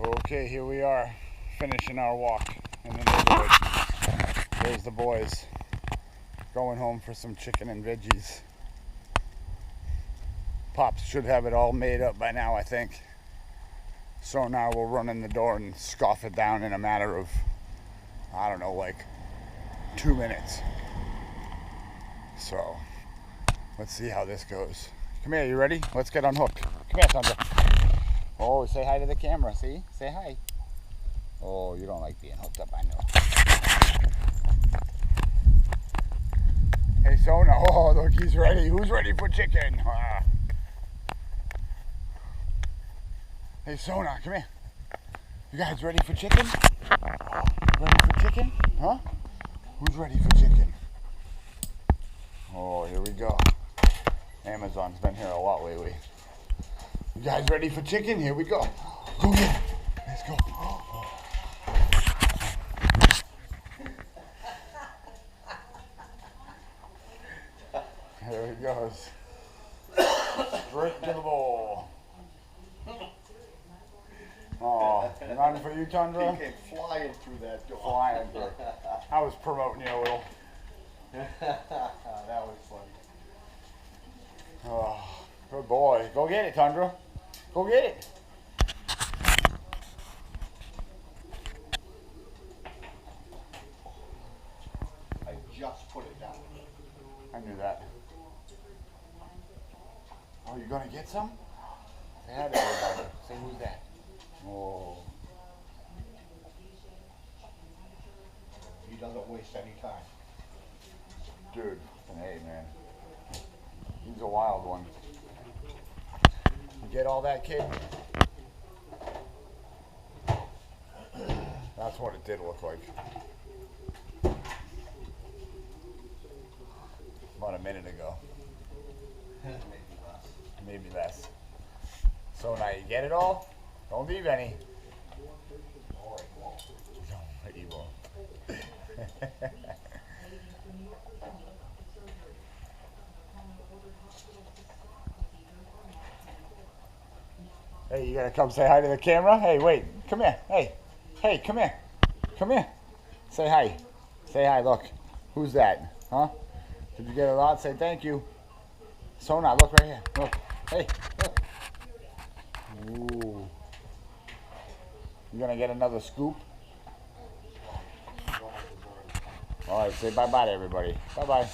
Okay, here we are, finishing our walk in the neighborhood. There's the boys going home for some chicken and veggies. Pops should have it all made up by now, I think. So now we'll run in the door and scoff it down in a matter of, I don't know, like 2 minutes. So let's see how this goes. Come here, you ready? Let's get unhooked. Come here, Sandra. Oh, say hi to the camera, see? Say hi. Oh, you don't like being hooked up, I know. Hey, Sona. Oh, look, he's ready. Who's ready for chicken? Ah. Hey, Sona, come here. You guys ready for chicken? Ready for chicken? Huh? Who's ready for chicken? Oh, here we go. Amazon's been here a lot lately. You guys ready for chicken? Here we go. Go get it. Let's go. There he goes. Straight to the bowl. Oh, nothing for you, Tundra? He came flying through that door. Flying through. I was promoting you a little. That was funny. Oh, good boy. Go get it, Tundra. Go get it. I just put it down. I knew that. Oh, you gonna get some? Say hi to everybody. Say who's that? Oh. He doesn't waste any time. Dude, hey man. He's a wild one. You get all that, kid? That's what it did look like. About a minute ago. Maybe less. Maybe less. So now you get it all? Don't leave any. Or it won't. No, you won't. Hey, you gotta come say hi to the camera? Hey, wait, come here. Hey, hey, come here. Come here. Say hi. Say hi, look. Who's that? Huh? Did you get a lot? Say thank you. Sona, look right here. Look. Hey, look. Ooh. You gonna get another scoop? All right, say bye-bye to everybody. Bye-bye.